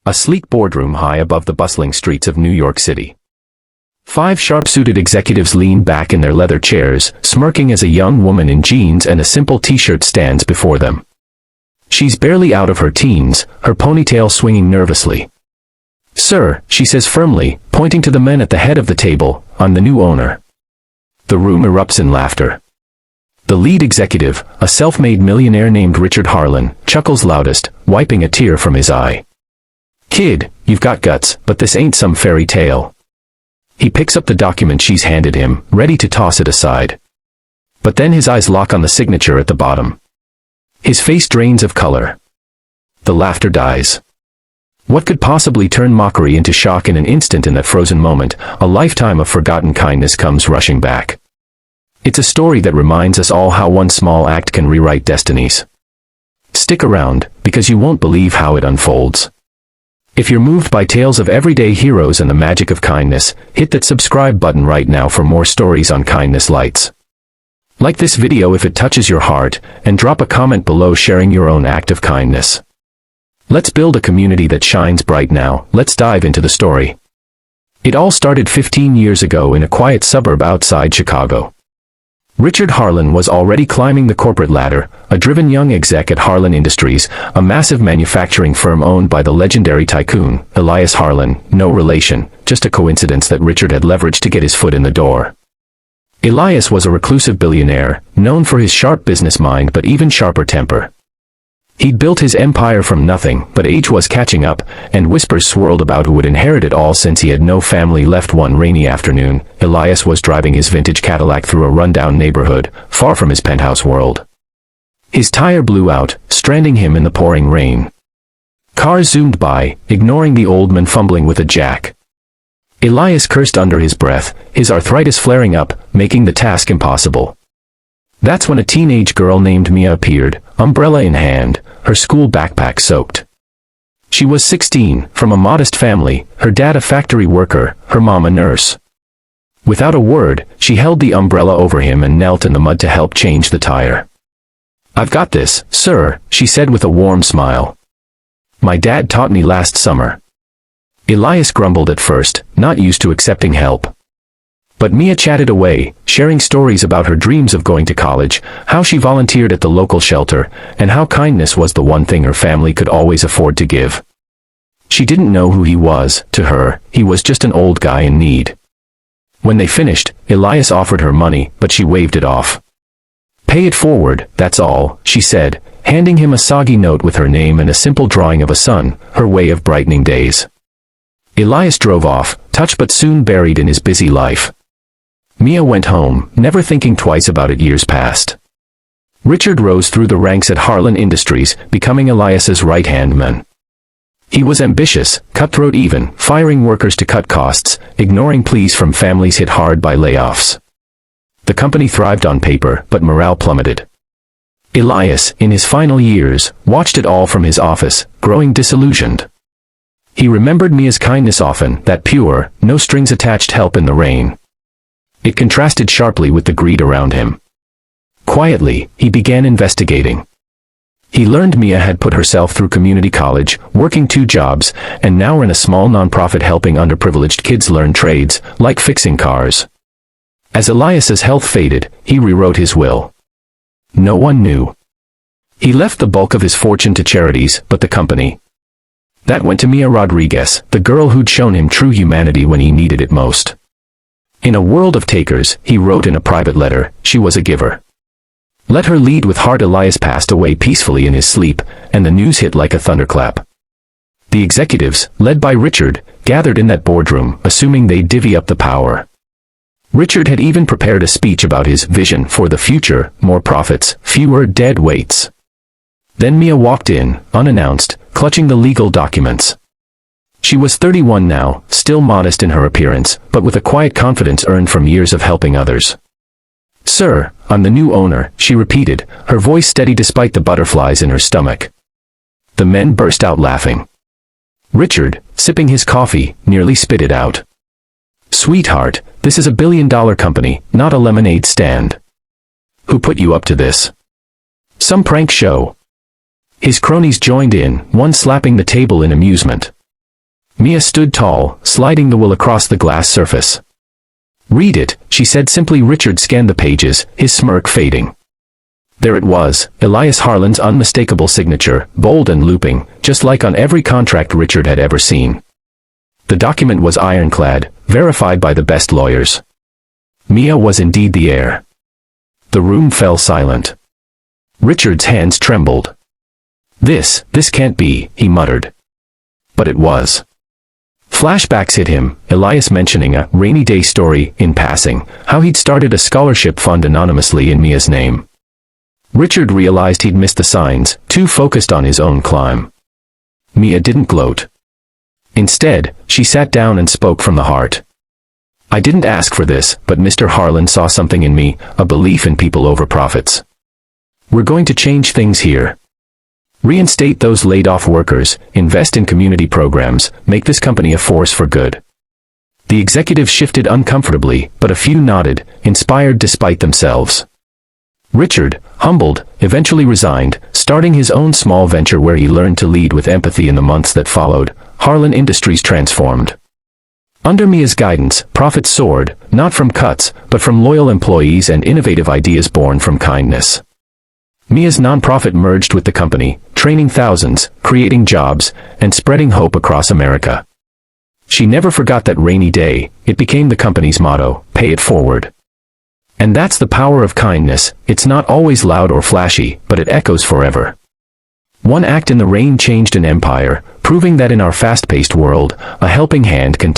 A sleek boardroom high above the bustling streets of New York City. 5 sharp-suited executives lean back in their leather chairs, smirking as a young woman in jeans and a simple t-shirt stands before them. She's barely out of her teens, her ponytail swinging nervously. "Sir," she says firmly, pointing to the men at the head of the table, "I'm the new owner." The room erupts in laughter. The lead executive, a self-made millionaire named Richard Harlan, chuckles loudest, wiping a tear from his eye. "Kid, you've got guts, but this ain't some fairy tale." He picks up the document she's handed him, ready to toss it aside. But then his eyes lock on the signature at the bottom. His face drains of color. The laughter dies. What could possibly turn mockery into shock in an instant? In that frozen moment, a lifetime of forgotten kindness comes rushing back. It's a story that reminds us all how one small act can rewrite destinies. Stick around, because you won't believe how it unfolds. If you're moved by tales of everyday heroes and the magic of kindness, hit that subscribe button right now for more stories on Kindness Lights. Like this video if it touches your heart, and drop a comment below sharing your own act of kindness. Let's build a community that shines bright now. Let's dive into the story. It all started 15 years ago in a quiet suburb outside Chicago. Richard Harlan was already climbing the corporate ladder, a driven young exec at Harlan Industries, a massive manufacturing firm owned by the legendary tycoon, Elias Harlan, no relation, just a coincidence that Richard had leveraged to get his foot in the door. Elias was a reclusive billionaire, known for his sharp business mind but even sharper temper. He'd built his empire from nothing, but age was catching up, and whispers swirled about who would inherit it all since he had no family left. One rainy afternoon, Elias was driving his vintage Cadillac through a rundown neighborhood, far from his penthouse world. His tire blew out, stranding him in the pouring rain. Cars zoomed by, ignoring the old man fumbling with a jack. Elias cursed under his breath, his arthritis flaring up, making the task impossible. That's when a teenage girl named Mia appeared, umbrella in hand, her school backpack soaked. She was 16, from a modest family, her dad a factory worker, her mom a nurse. Without a word, she held the umbrella over him and knelt in the mud to help change the tire. "I've got this, sir," she said with a warm smile. "My dad taught me last summer." Elias grumbled at first, not used to accepting help. But Mia chatted away, sharing stories about her dreams of going to college, how she volunteered at the local shelter, and how kindness was the one thing her family could always afford to give. She didn't know who he was. To her, he was just an old guy in need. When they finished, Elias offered her money, but she waved it off. "Pay it forward, that's all," she said, handing him a soggy note with her name and a simple drawing of a sun, her way of brightening days. Elias drove off, touched but soon buried in his busy life. Mia went home, never thinking twice about it. Years passed. Richard rose through the ranks at Harlan Industries, becoming Elias's right-hand man. He was ambitious, cutthroat even, firing workers to cut costs, ignoring pleas from families hit hard by layoffs. The company thrived on paper, but morale plummeted. Elias, in his final years, watched it all from his office, growing disillusioned. He remembered Mia's kindness often, that pure, no-strings-attached help in the rain. It contrasted sharply with the greed around him. Quietly, he began investigating. He learned Mia had put herself through community college, working 2 jobs, and now ran a small nonprofit helping underprivileged kids learn trades, like fixing cars. As Elias's health faded, he rewrote his will. No one knew. He left the bulk of his fortune to charities, but the company. That went to Mia Rodriguez, the girl who'd shown him true humanity when he needed it most. In a world of takers, he wrote in a private letter, she was a giver. Let her lead with heart. Elias passed away peacefully in his sleep, and the news hit like a thunderclap. The executives, led by Richard, gathered in that boardroom, assuming they'd divvy up the power. Richard had even prepared a speech about his vision for the future, more profits, fewer dead weights. Then Mia walked in, unannounced, clutching the legal documents. She was 31 now, still modest in her appearance, but with a quiet confidence earned from years of helping others. "Sir, I'm the new owner," she repeated, her voice steady despite the butterflies in her stomach. The men burst out laughing. Richard, sipping his coffee, nearly spit it out. "Sweetheart, this is a billion-dollar company, not a lemonade stand. Who put you up to this? Some prank show?" His cronies joined in, one slapping the table in amusement. Mia stood tall, sliding the will across the glass surface. "Read it," she said simply. Richard scanned the pages, his smirk fading. There it was, Elias Harlan's unmistakable signature, bold and looping, just like on every contract Richard had ever seen. The document was ironclad, verified by the best lawyers. Mia was indeed the heir. The room fell silent. Richard's hands trembled. This can't be," he muttered. But it was. Flashbacks hit him, Elias mentioning a rainy day story, in passing, how he'd started a scholarship fund anonymously in Mia's name. Richard realized he'd missed the signs, too focused on his own climb. Mia didn't gloat. Instead, she sat down and spoke from the heart. "I didn't ask for this, but Mr. Harlan saw something in me, a belief in people over profits. We're going to change things here. Reinstate those laid-off workers, invest in community programs, make this company a force for good." The executives shifted uncomfortably, but a few nodded, inspired despite themselves. Richard, humbled, eventually resigned, starting his own small venture where he learned to lead with empathy. In the months that followed, Harlan Industries transformed. Under Mia's guidance, profits soared, not from cuts, but from loyal employees and innovative ideas born from kindness. Mia's nonprofit merged with the company, training thousands, creating jobs, and spreading hope across America. She never forgot that rainy day. It became the company's motto, "Pay it forward." And that's the power of kindness. It's not always loud or flashy, but it echoes forever. One act in the rain changed an empire, proving that in our fast-paced world, a helping hand can